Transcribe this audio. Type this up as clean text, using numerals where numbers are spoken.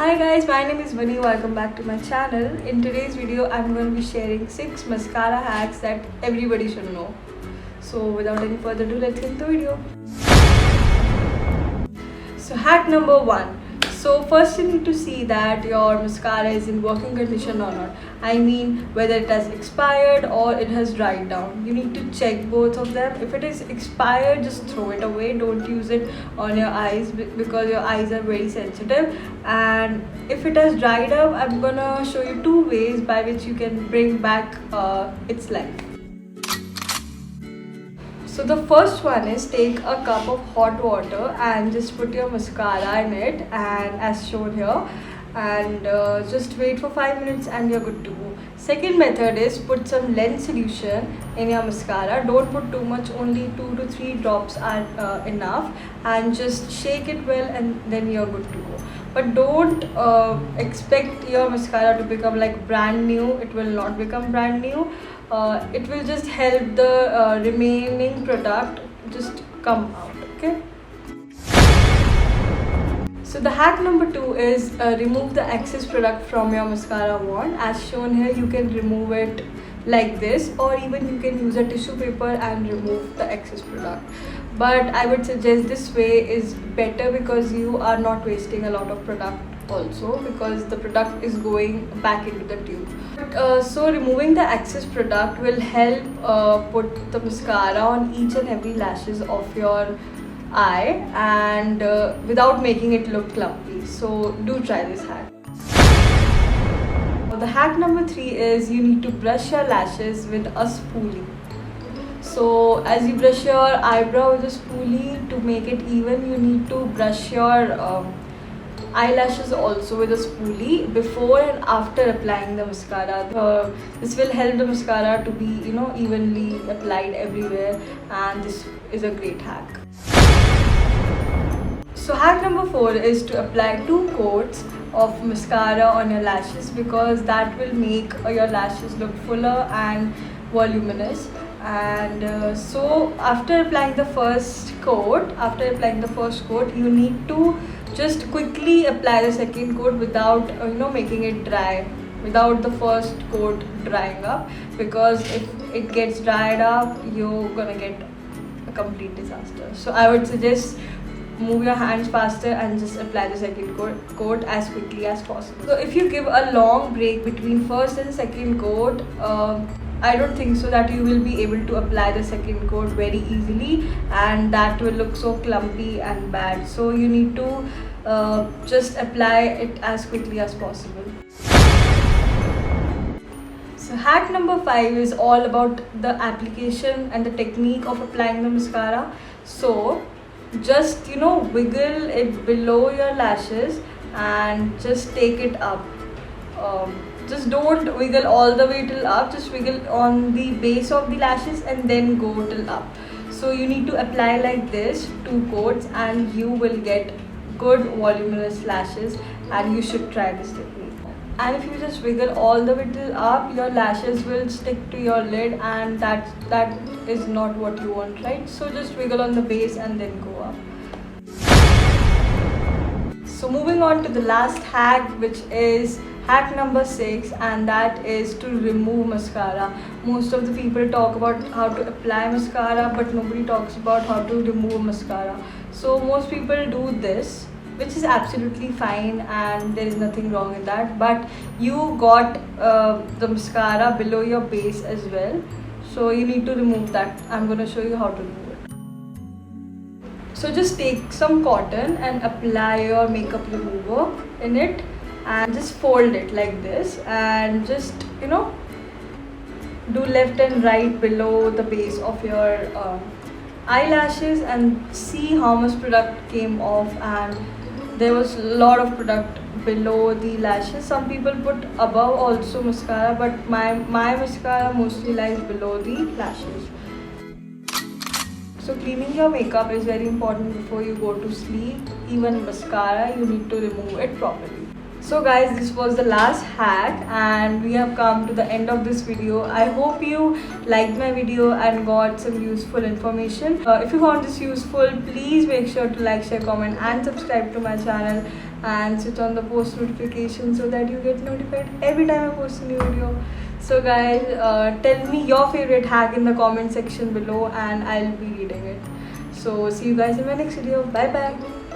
Hi guys, my name is Vani. Welcome back to my channel. In today's video, I'm going to be sharing 6 mascara hacks that everybody should know. So without any further ado, let's get into the video. So hack number 1. So first you need to see that your mascara is in working condition or not. I mean whether it has expired or it has dried down. You need to check both of them. If it is expired, just throw it away. Don't use it on your eyes because your eyes are very sensitive. And if it has dried up, I'm gonna show you 2 ways by which you can bring back its length. So the first one is take a cup of hot water and just put your mascara in it, and as shown here, and just wait for 5 minutes and you're good to go. Second method is put some lens solution in your mascara. Don't put too much, only 2 to 3 drops are enough, and just shake it well and then you're good to go. But don't expect your mascara to become like brand new. It will not become brand new. It will just help the remaining product just come out. Okay. So the hack number 2 is remove the excess product from your mascara wand. As shown here, you can remove it like this, or even you can use a tissue paper and remove the excess product. But I would suggest this way is better because you are not wasting a lot of product also, because the product is going back into the tube. So removing the excess product will help put the mascara on each and every lashes of your eye, and without making it look clumpy. So do try this hack. The hack number 3 is you need to brush your lashes with a spoolie. So as you brush your eyebrow with a spoolie, to make it even, you need to brush your eyelashes also with a spoolie before and after applying the mascara. This will help the mascara to be evenly applied everywhere, and this is a great hack. So hack number 4 is to apply 2 coats of mascara on your lashes, because that will make your lashes look fuller and voluminous. And so after applying the first coat, you need to just quickly apply the second coat without making it dry, without the first coat drying up, because if it gets dried up, you're gonna get a complete disaster. So I would suggest move your hands faster and just apply the second coat as quickly as possible. So if you give a long break between first and second coat, I don't think so that you will be able to apply the second coat very easily, and that will look so clumpy and bad. So you need to just apply it as quickly as possible. So hack number 5 is all about the application and the technique of applying the mascara. So just wiggle it below your lashes and just take it up. Just don't wiggle all the way till up, just wiggle on the base of the lashes and then go till up. So you need to apply like this 2 coats and you will get good voluminous lashes, and you should try this technique. And if you just wiggle all the way till up, your lashes will stick to your lid, and that is not what you want, right? So just wiggle on the base and then go up. So moving on to the last hack, which is hack number 6, and that is to remove mascara. Most of the people talk about how to apply mascara, but nobody talks about how to remove mascara. So most people do this, which is absolutely fine, and there is nothing wrong in that. But you got the mascara below your base as well, so you need to remove that. I'm going to show you how to do it. So just take some cotton and apply your makeup remover in it, and just fold it like this, and just do left and right below the base of your eyelashes, and see how much product came off. And there was a lot of product below the lashes. Some people put above also mascara, but my mascara mostly lies below the lashes. So cleaning your makeup is very important before you go to sleep. Even mascara, you need to remove it properly. So guys, this was the last hack and we have come to the end of this video. I hope you liked my video and got some useful information. If you found this useful, please make sure to like, share, comment and subscribe to my channel and switch on the post notification so that you get notified every time I post a new video. So guys, tell me your favorite hack in the comment section below and I'll be reading it. So see you guys in my next video. Bye bye.